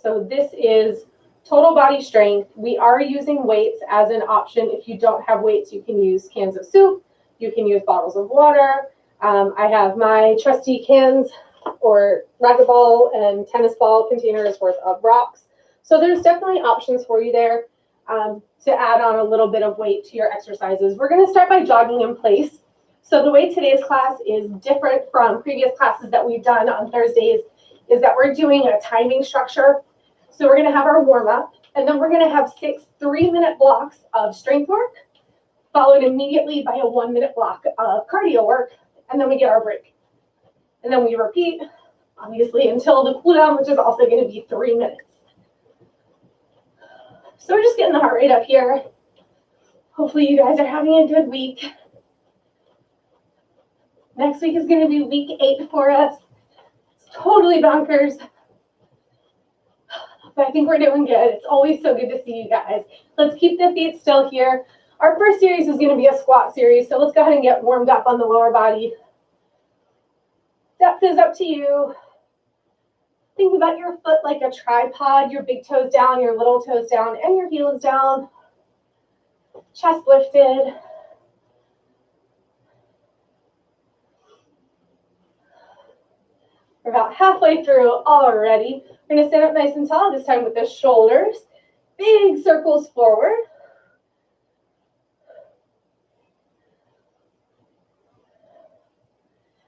So this is total body strength. We are using weights as an option. If you don't have weights, you can use cans of soup. You can use bottles of water. I have my trusty cans or racquetball and tennis ball containers worth of rocks. So there's definitely options for you there to add on a little bit of weight to your exercises. We're going to start by jogging in place. So the way today's class is different from previous classes that we've done on Thursdays is that we're doing a timing structure. So we're going to have our warm up, and then we're going to have 6 3-minute blocks of strength work, followed immediately by a 1-minute block of cardio work, and then we get our break. And then we repeat, obviously, until the cool down, which is also going to be 3 minutes. So we're just getting the heart rate up here. Hopefully you guys are having a good week. Next week is going to be week 8 for us. It's totally bonkers. But I think we're doing good. It's always so good to see you guys. Let's keep the feet still here. Our first series is going to be a squat series, so let's go ahead and get warmed up on the lower body. Depth is up to you. Think about your foot like a tripod, your big toes down, your little toes down, and your heels down. Chest lifted. We're about halfway through already. We're going to stand up nice and tall, this time with the shoulders. Big circles forward.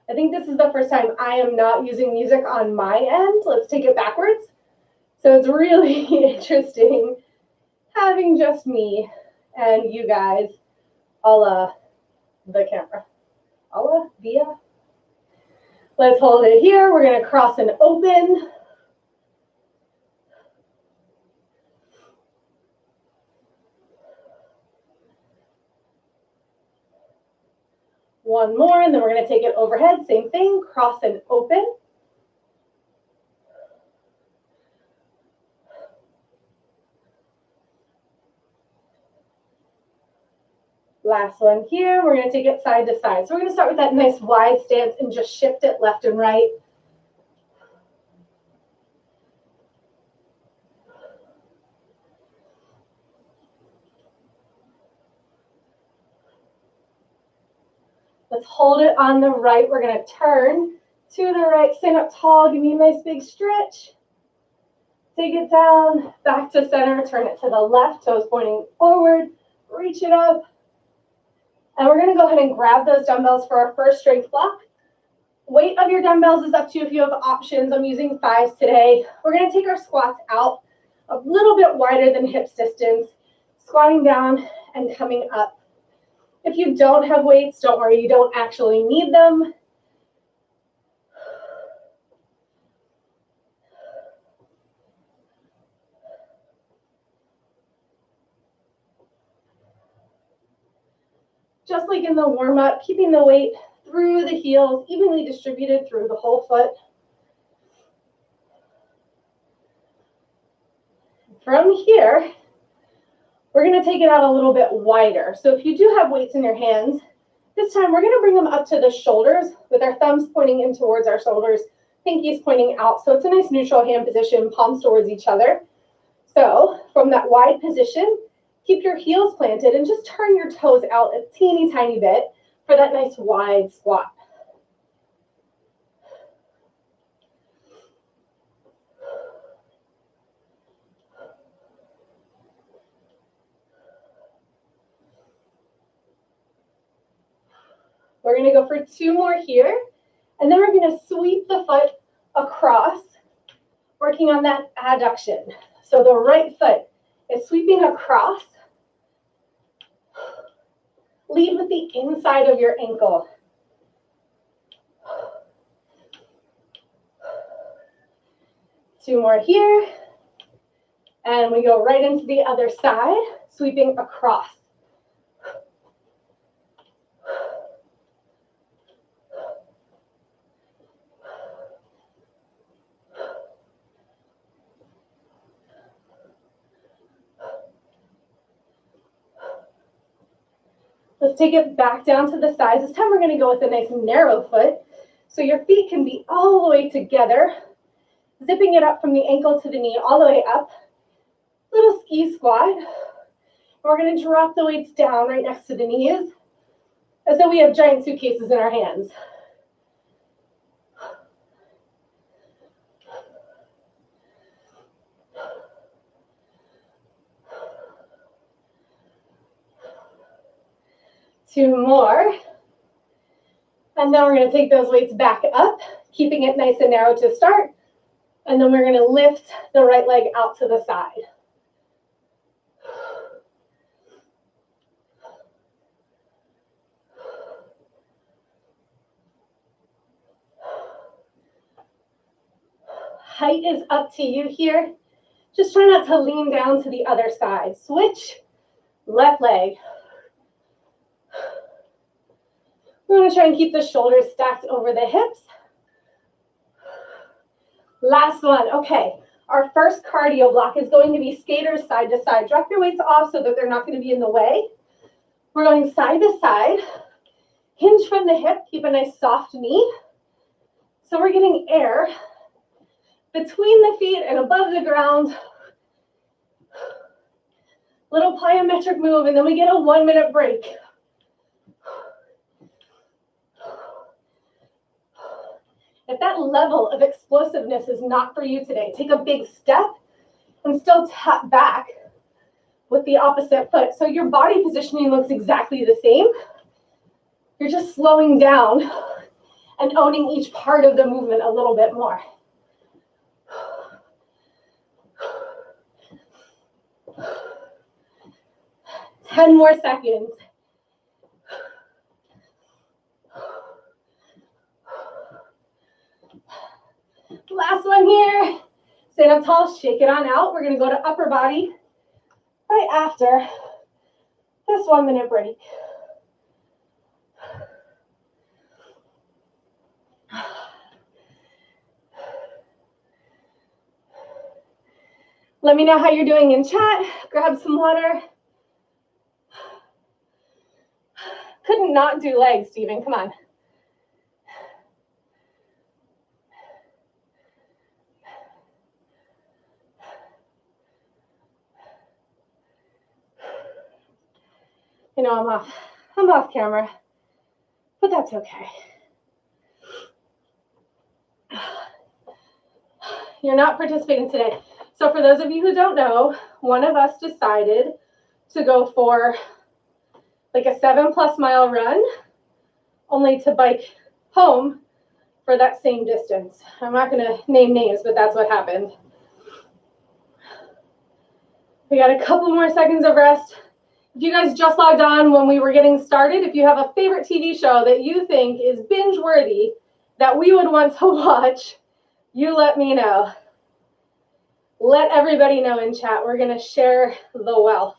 I think this is the first time I am not using music on my end. Let's take it backwards. So it's really interesting having just me and you guys a la the camera. A la via. Let's hold it here. We're going to cross and open. One more, and then we're going to take it overhead. Same thing, cross and open. Last one here. We're going to take it side to side. So we're going to start with that nice wide stance and just shift it left and right. Let's hold it on the right. We're going to turn to the right, stand up tall, give me a nice big stretch. Take it down, back to center, turn it to the left, toes pointing forward, reach it up. And we're going to go ahead and grab those dumbbells for our first strength block. Weight of your dumbbells is up to you if you have options. I'm using 5s today. We're going to take our squats out a little bit wider than hips distance, squatting down and coming up. If you don't have weights, don't worry, you don't actually need them. Just like in the warm-up, keeping the weight through the heels, evenly distributed through the whole foot. From here, we're going to take it out a little bit wider. So if you do have weights in your hands, this time we're going to bring them up to the shoulders with our thumbs pointing in towards our shoulders, pinkies pointing out. So it's a nice neutral hand position, palms towards each other. So from that wide position, keep your heels planted and just turn your toes out a teeny tiny bit for that nice wide squat. We're going to go for 2 more here, and then we're going to sweep the foot across, working on that adduction. So the right foot is sweeping across. Lead with the inside of your ankle. Two more here, and we go right into the other side, sweeping across. Let's take it back down to the sides. This time we're going to go with a nice narrow foot. So your feet can be all the way together. zipping it up from the ankle to the knee, all the way up. Little ski squat. We're going to drop the weights down right next to the knees, as though we have giant suitcases in our hands. Two more. And then we're going to take those weights back up, keeping it nice and narrow to start. And then we're going to lift the right leg out to the side. Height is up to you here. Just try not to lean down to the other side. Switch, left leg. We're going to try and keep the shoulders stacked over the hips. Last one. Okay, our first cardio block is going to be skaters side to side. Drop your weights off so that they're not going to be in the way. We're going side to side. Hinge from the hip. Keep a nice soft knee. So we're getting air between the feet and above the ground. Little plyometric move, and then we get a 1 minute break. If that level of explosiveness is not for you today, take a big step and still tap back with the opposite foot. So your body positioning looks exactly the same. You're just slowing down and owning each part of the movement a little bit more. 10 more seconds. Last one here. Stand up tall, shake it on out. We're going to go to upper body right after this 1 minute break. Let me know how you're doing in chat. Grab some water. Couldn't not do legs, Stephen. Come on. You know, I'm off camera, but that's okay. You're not participating today. So for those of you who don't know, one of us decided to go for like a 7+ mile run, only to bike home for that same distance. I'm not going to name names, but that's what happened. We got a couple more seconds of rest. If you guys just logged on when we were getting started, if you have a favorite TV show that you think is binge-worthy that we would want to watch, you let me know. Let everybody know in chat. We're going to share the wealth.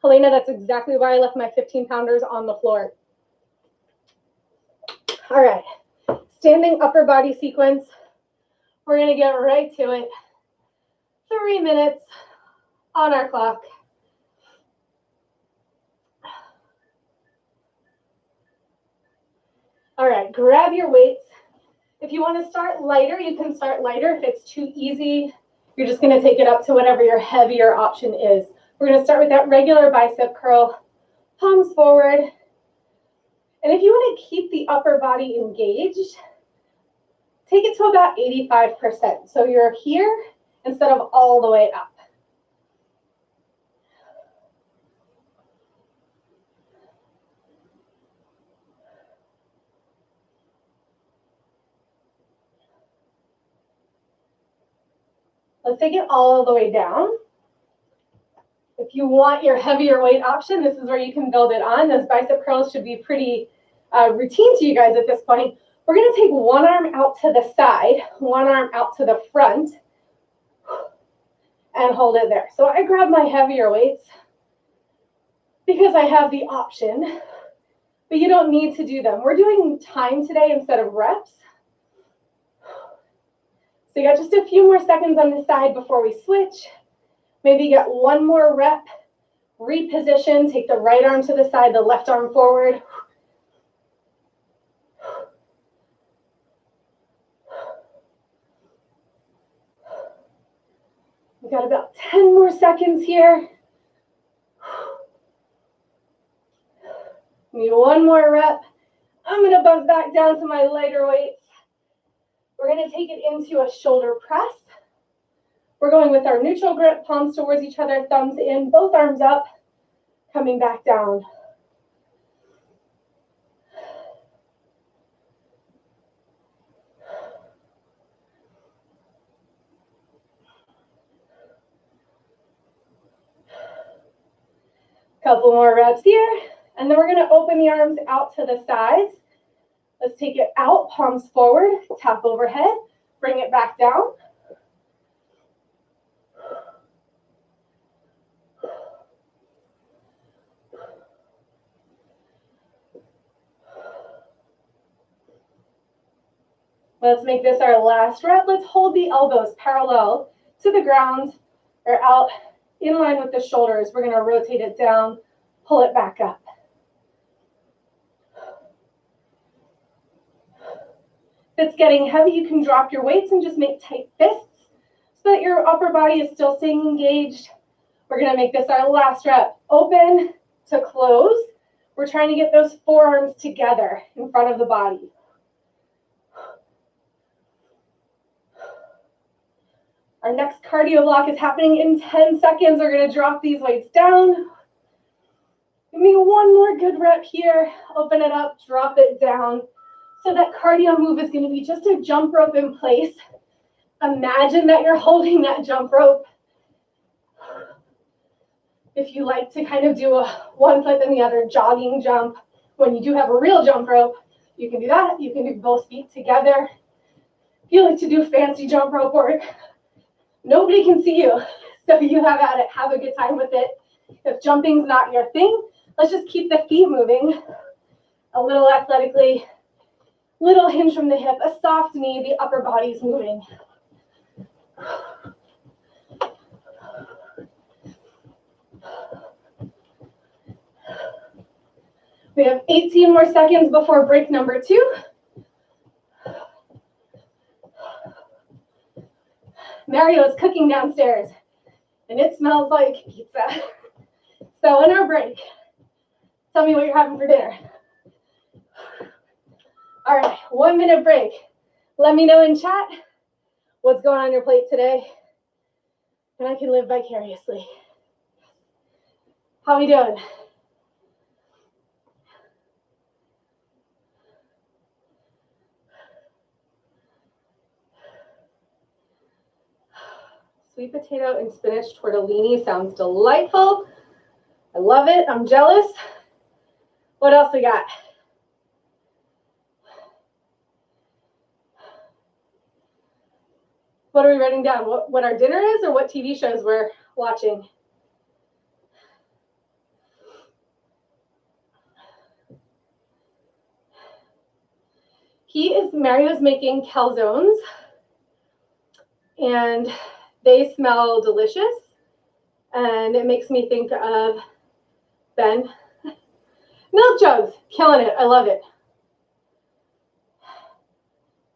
Helena, that's exactly why I left my 15-pounders on the floor. All right. Standing upper body sequence. We're going to get right to it. 3 minutes on our clock. All right, grab your weights. If you want to start lighter, you can start lighter. If it's too easy, you're just going to take it up to whatever your heavier option is. We're going to start with that regular bicep curl, palms forward. And if you want to keep the upper body engaged, take it to about 85%. So you're here instead of all the way up. Let's take it all the way down. If you want your heavier weight option, this is where you can build it on. Those bicep curls should be pretty routine to you guys at this point. We're going to take one arm out to the side, one arm out to the front, and hold it there. So I grab my heavier weights because I have the option, but you don't need to do them. We're doing time today instead of reps. So you got just a few more seconds on this side before we switch. Maybe get one more rep Reposition, take the right arm to the side, the left arm forward. We've got about 10 more seconds here. Need one more rep. I'm gonna bump back down to my lighter weights. We're gonna take it into a shoulder press. We're going with our neutral grip, palms towards each other, thumbs in, both arms up, coming back down. Couple more reps here, and then we're gonna open the arms out to the sides. Let's take it out, palms forward, tap overhead, bring it back down. Let's make this our last rep. Let's hold the elbows parallel to the ground or out in line with the shoulders. We're gonna rotate it down, pull it back up. If it's getting heavy, you can drop your weights and just make tight fists so that your upper body is still staying engaged. We're gonna make this our last rep. Open to close. We're trying to get those forearms together in front of the body. Our next cardio block is happening in 10 seconds. We're gonna drop these weights down. Give me one more good rep here. Open it up, drop it down. So that cardio move is gonna be just a jump rope in place. Imagine that you're holding that jump rope. If you like to kind of do a one foot then the other jogging jump, when you do have a real jump rope, you can do that. You can do both feet together. If you like to do fancy jump rope work, nobody can see you, so you have at it. Have a good time with it. If jumping's not your thing, let's just keep the feet moving a little athletically. Little hinge from the hip, a soft knee, the upper body's moving. We have 18 more seconds before break number 2. Mario's cooking downstairs, and it smells like pizza. So in our break, tell me what you're having for dinner. All right, 1 minute break. Let me know in chat what's going on your plate today, and I can live vicariously. How we doing? Sweet potato and spinach tortellini sounds delightful. I love it. I'm jealous. What else we got? What are we writing down? What our dinner is or what TV shows we're watching? Mario's making calzones, and they smell delicious, and it makes me think of Ben. Milk jugs, killing it. I love it.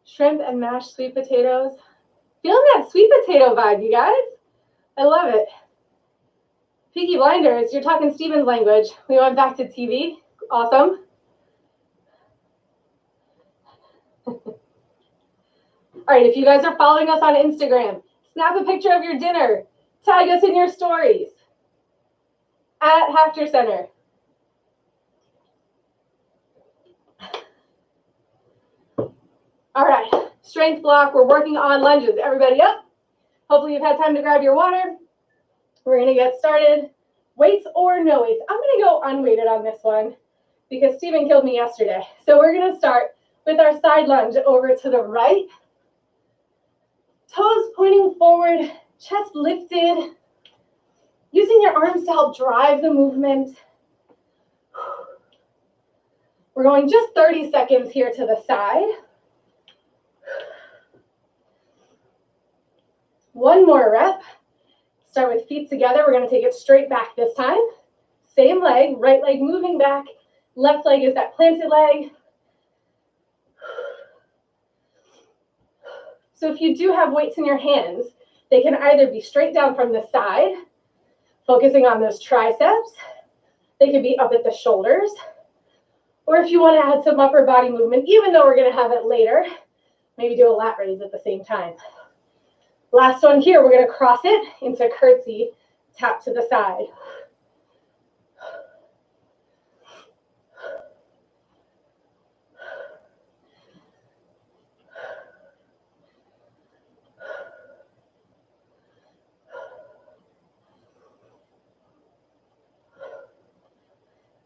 Shrimp and mashed sweet potatoes. Feeling that sweet potato vibe, you guys. I love it. Peaky Blinders, you're talking Steven's language. We went back to TV. Awesome. All right, if you guys are following us on Instagram, snap a picture of your dinner. Tag us in your stories at Hafter Center. All right, strength block. We're working on lunges. Everybody up. Hopefully you've had time to grab your water. We're going to get started. Weights or no weights. I'm going to go unweighted on this one because Steven killed me yesterday. So we're going to start with our side lunge over to the right. Toes pointing forward, chest lifted. Using your arms to help drive the movement. We're going just 30 seconds here to the side. One more rep. Start with feet together. We're going to take it straight back this time. Same leg, right leg moving back, left leg is that planted leg. So if you do have weights in your hands, they can either be straight down from the side, focusing on those triceps. They could be up at the shoulders. Or if you want to add some upper body movement, even though we're going to have it later, maybe do a lat raise at the same time. Last one here, we're going to cross it into curtsy, tap to the side.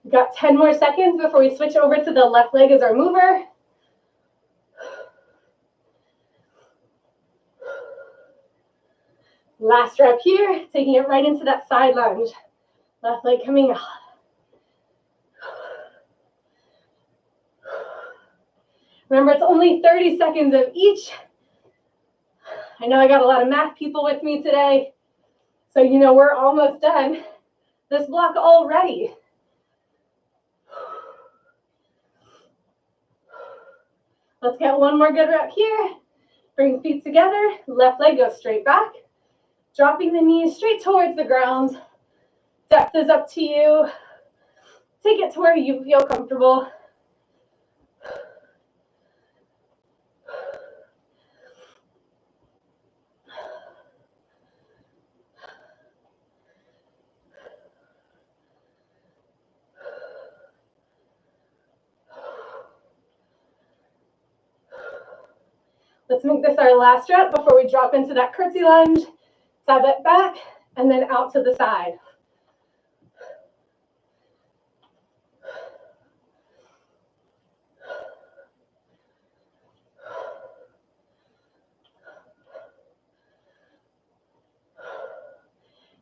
We've got 10 more seconds before we switch over to the left leg as our mover. Last rep here, taking it right into that side lunge. Left leg coming out. Remember, it's only 30 seconds of each. I know I got a lot of math people with me today, so you know we're almost done this block already. Let's get one more good rep here. Bring feet together, left leg goes straight back. Dropping the knees straight towards the ground. Depth is up to you. Take it to where you feel comfortable. Let's make this our last rep before we drop into that curtsy lunge. Tap it back and then out to the side.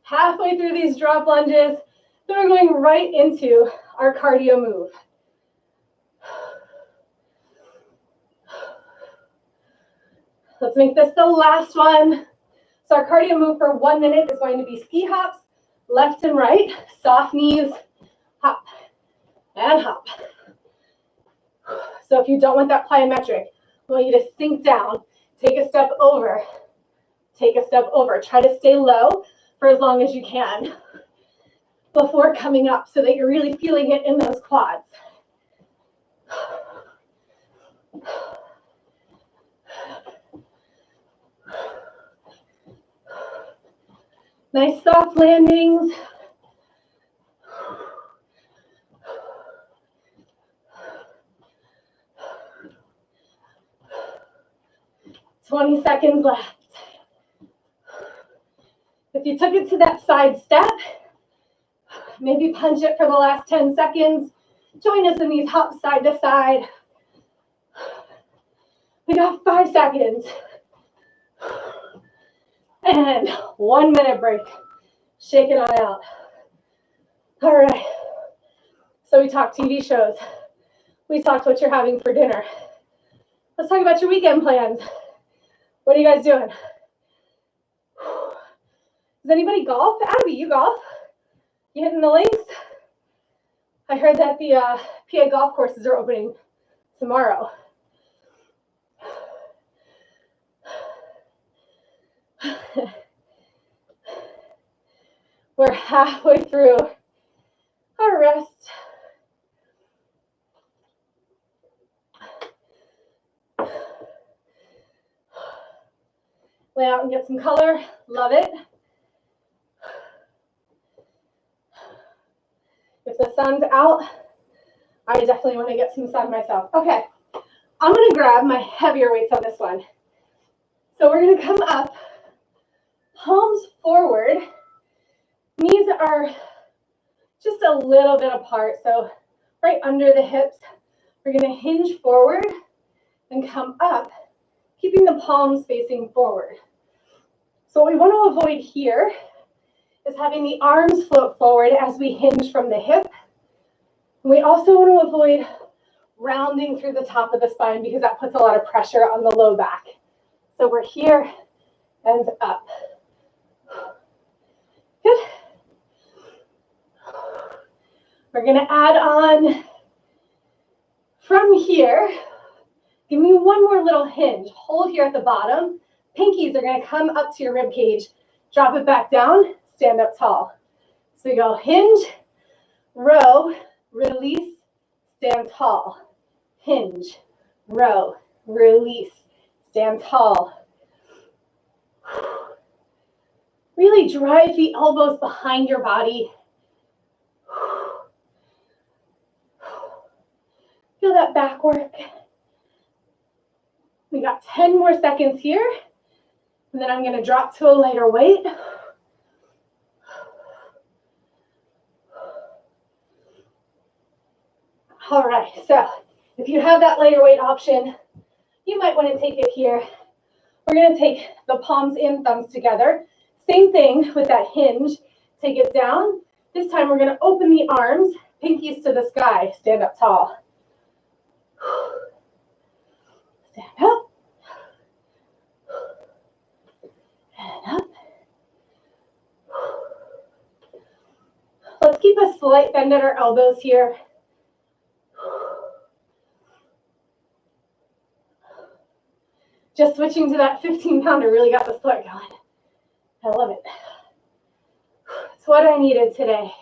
Halfway through these drop lunges, then we're going right into our cardio move. Let's make this the last one. So our cardio move for 1 minute is going to be ski hops, left and right, soft knees, hop and hop. So if you don't want that plyometric, I want you to sink down, take a step over, take a step over. Try to stay low for as long as you can before coming up so that you're really feeling it in those quads. Nice soft landings. "20 seconds left. If you took it to that side step, maybe punch it for the last 10 seconds. Join us in these hops side to side. We got 5 seconds. And 1 minute break. Shake it on out. All right. So we talked TV shows. We talked what you're having for dinner. Let's talk about your weekend plans. What are you guys doing? Does anybody golf? Abby, you golf? You hitting the links? I heard that the PA golf courses are opening tomorrow. We're halfway through our rest. Lay out and get some color. Love it. If the sun's out, I definitely want to get some sun myself. Okay, I'm going to grab my heavier weights on this one. So we're going to come up, palms forward. Knees are just a little bit apart, so right under the hips. We're going to hinge forward and come up, keeping the palms facing forward. So what we want to avoid here is having the arms float forward as we hinge from the hip. We also want to avoid rounding through the top of the spine because that puts a lot of pressure on the low back. So we're here and up. Good. We're gonna add on from here. Give me one more little hinge. Hold here at the bottom. Pinkies are gonna come up to your rib cage. Drop it back down, stand up tall. So you go hinge, row, release, stand tall. Hinge, row, release, stand tall. Really drive the elbows behind your body. Feel that back work. We got 10 more seconds here, and then I'm going to drop to a lighter weight. All right, so if you have that lighter weight option, you might want to take it here. We're going to take the palms in, thumbs together. Same thing with that hinge. Take it down. This time we're going to open the arms, pinkies to the sky, stand up tall. Stand up. And up. Let's keep a slight bend at our elbows here. Just switching to that 15-pounder really got the sweat going. I love it. It's what I needed today.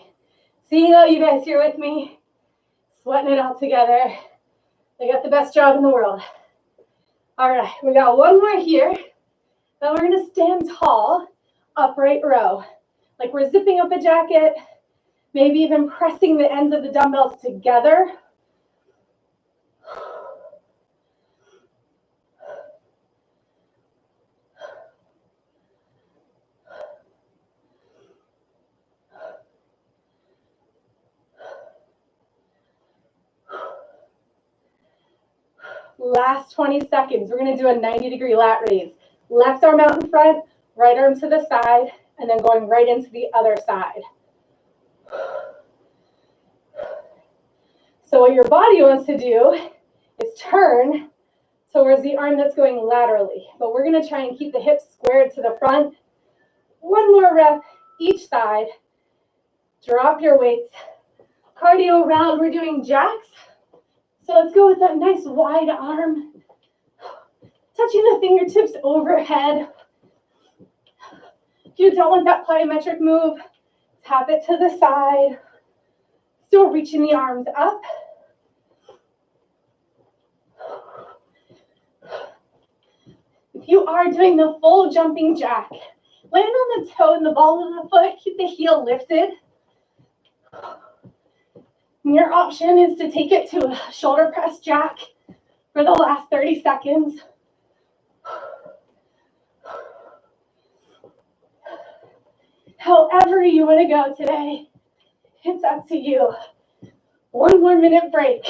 Seeing all you guys here with me, sweating it out together. I got the best job in the world. All right, we got one more here. Then we're gonna stand tall, upright row. Like we're zipping up a jacket, maybe even pressing the ends of the dumbbells together. Last 20 seconds. We're going to do a 90-degree lat raise. Left arm out in front, right arm to the side, and then going right into the other side. So what your body wants to do is turn towards the arm that's going laterally. But we're going to try and keep the hips squared to the front. One more rep each side. Drop your weights. Cardio round, we're doing jacks. So let's go with that nice wide arm. Touching the fingertips overhead. If you don't want that plyometric move, tap it to the side. Still reaching the arms up. If you are doing the full jumping jack, land on the toe and the ball of the foot, keep the heel lifted. And your option is to take it to a shoulder press jack for the last 30 seconds. However you want to go today, it's up to you. One more minute break.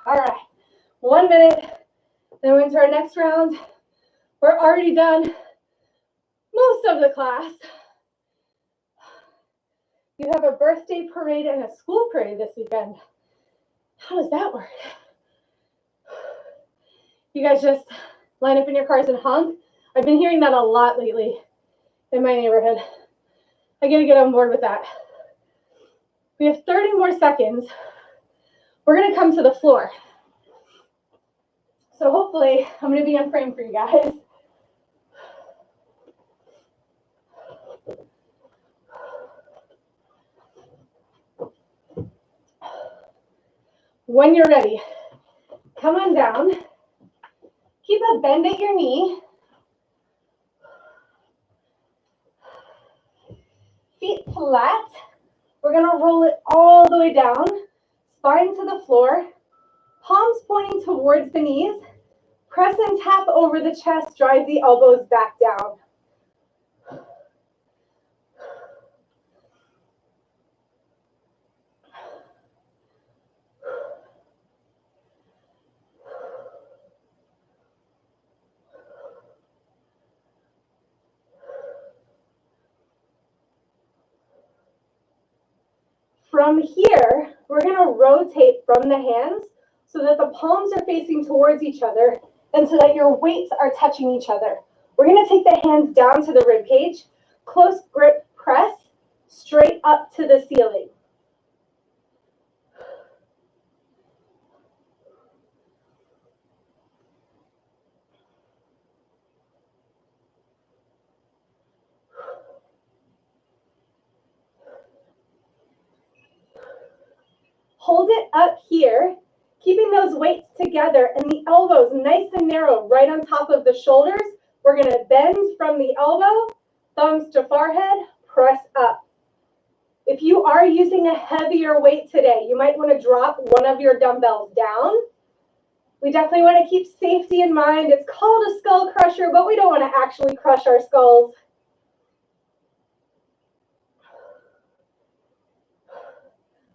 All right, 1 minute, then we're into our next round. We're already done most of the class. You have a birthday parade and a school parade this weekend. How does that work? You guys just line up in your cars and honk? I've been hearing that a lot lately in my neighborhood. I gotta get on board with that. We have 30 more seconds. We're gonna come to the floor. So hopefully I'm gonna be on frame for you guys. When you're ready, come on down. Keep a bend at your knee. Feet flat. We're gonna roll it all the way down. Spine to the floor. Palms pointing towards the knees. Press and tap over the chest. Drive the elbows back down. From here, we're going to rotate from the hands so that the palms are facing towards each other and so that your weights are touching each other. We're going to take the hands down to the rib cage, close grip press, straight up to the ceiling. Hold it up here, keeping those weights together and the elbows nice and narrow right on top of the shoulders. We're going to bend from the elbow, thumbs to forehead, press up. If you are using a heavier weight today, you might want to drop one of your dumbbells down. We definitely want to keep safety in mind. It's called a skull crusher, but we don't want to actually crush our skulls.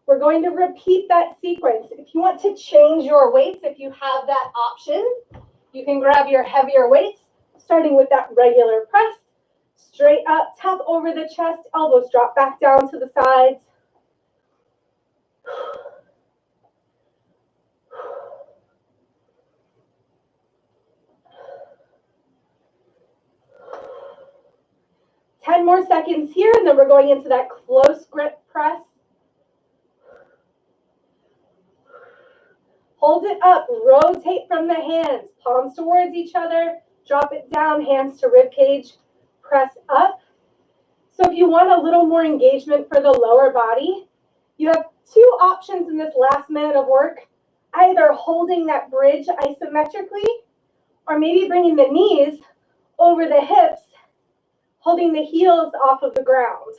We're going to repeat that sequence. If you want to change your weights, if you have that option, you can grab your heavier weights, starting with that regular press, straight up, tap over the chest, elbows drop back down to the sides. Ten more seconds here, and then we're going into that close grip press. Hold it up, rotate from the hands, palms towards each other, drop it down, hands to rib cage, press up. So if you want a little more engagement for the lower body, you have two options in this last minute of work, either holding that bridge isometrically, or maybe bringing the knees over the hips, holding the heels off of the ground.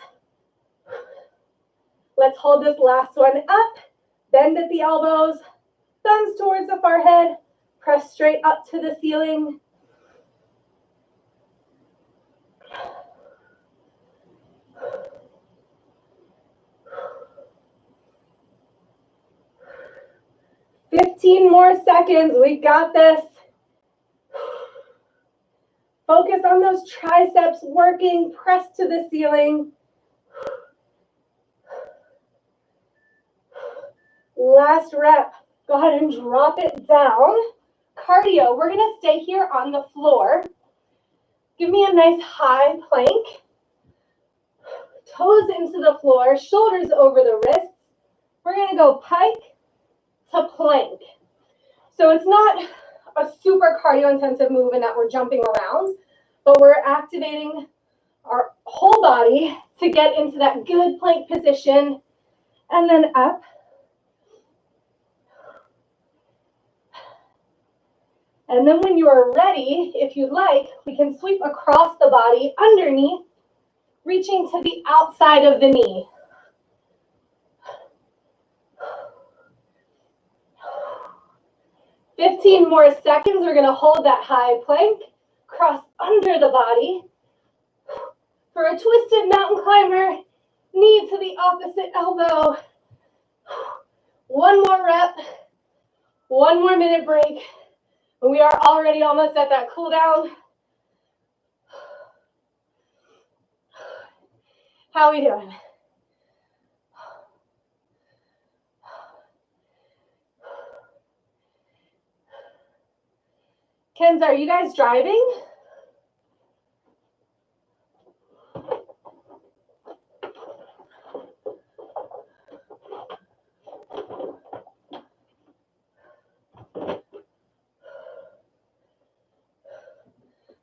Let's hold this last one up, bend at the elbows, thumbs towards the forehead, press straight up to the ceiling. "15 more seconds, we got this. Focus on those triceps working, press to the ceiling. Last rep. Go ahead and drop it down. Cardio, we're gonna stay here on the floor. Give me a nice high plank. Toes into the floor, shoulders over the wrists. We're gonna go pike to plank. So it's not a super cardio intensive move in that we're jumping around, but we're activating our whole body to get into that good plank position, and then up. And then when you are ready, if you'd like, we can sweep across the body underneath, reaching to the outside of the knee. "15 more seconds. We're going to hold that high plank, cross under the body. For a twisted mountain climber, knee to the opposite elbow. One more rep, 1 more minute break. We are already almost at that cool down. How are we doing? Kenza, are you guys driving?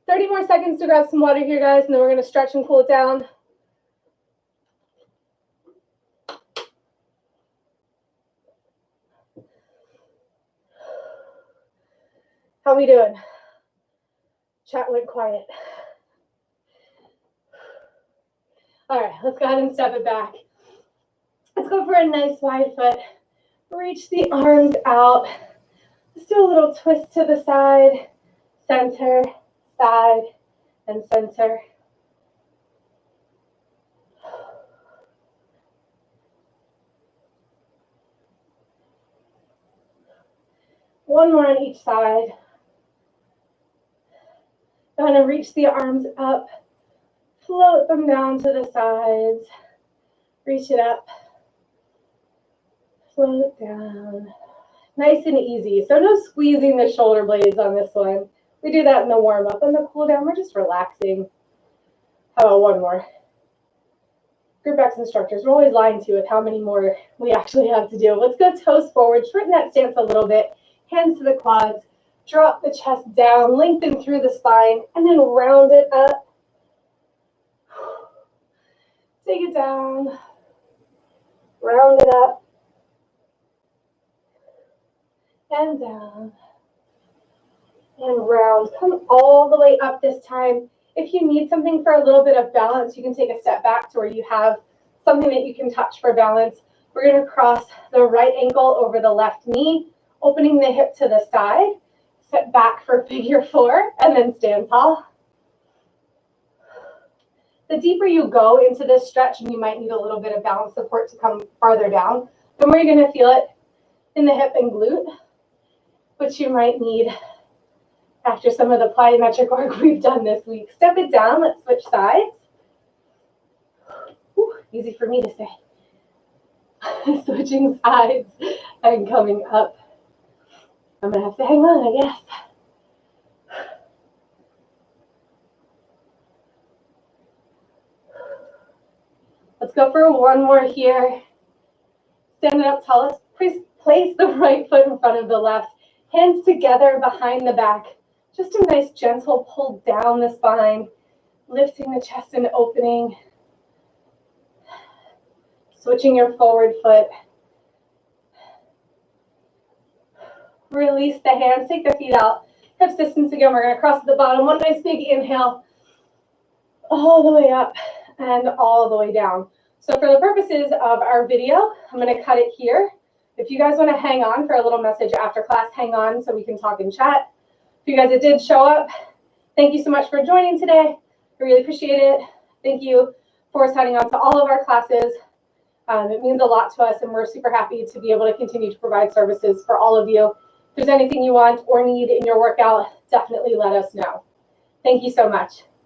"30 more seconds to grab some water here, guys, and then we're going to stretch and cool it down. How are we doing? Chat went quiet. All right, let's go ahead and step it back. Let's go for a nice wide foot. Reach the arms out. Let's do a little twist to the side, center, side, and center. One more on each side. I'm going to reach the arms up, float them down to the sides, reach it up, float it down, Nice and easy. So no squeezing the shoulder blades on this one. We do that in the warm-up. And the cool-down, we're just relaxing. How about one more? Group X instructors, we're always lying to you with how many more we actually have to do. Let's go toes forward, shorten that stance a little bit, hands to the quads, drop the chest down, lengthen through the spine, and then round it up. Take it down, round it up, and down, and round. Come all the way up this time. If you need something for a little bit of balance, you can take a step back to where you have something that you can touch for balance. We're going to cross the right ankle over the left knee, opening the hip to the side, sit back for figure four, and then stand tall. The deeper you go into this stretch, and you might need a little bit of balance support to come farther down, the more you're going to feel it in the hip and glute, which you might need after some of the plyometric work we've done this week. Step it down. Let's switch sides. Whew, easy for me to say. Switching sides and coming up. I'm going to have to hang on, I guess. Let's go for one more here. Stand it up tall. Let's place the right foot in front of the left. Hands together behind the back. Just a nice gentle pull down the spine, lifting the chest and opening. Switching your forward foot. Release the hands, take the feet out. Hips distance again, we're gonna cross at the bottom. One nice big inhale, all the way up and all the way down. So for the purposes of our video, I'm gonna cut it here. If you guys wanna hang on for a little message after class, hang on so we can talk and chat. For you guys that did show up, thank you so much for joining today. I really appreciate it. Thank you for signing on to all of our classes. It means a lot to us, and we're super happy to be able to continue to provide services for all of you. If there's anything you want or need in your workout, definitely let us know. Thank you so much.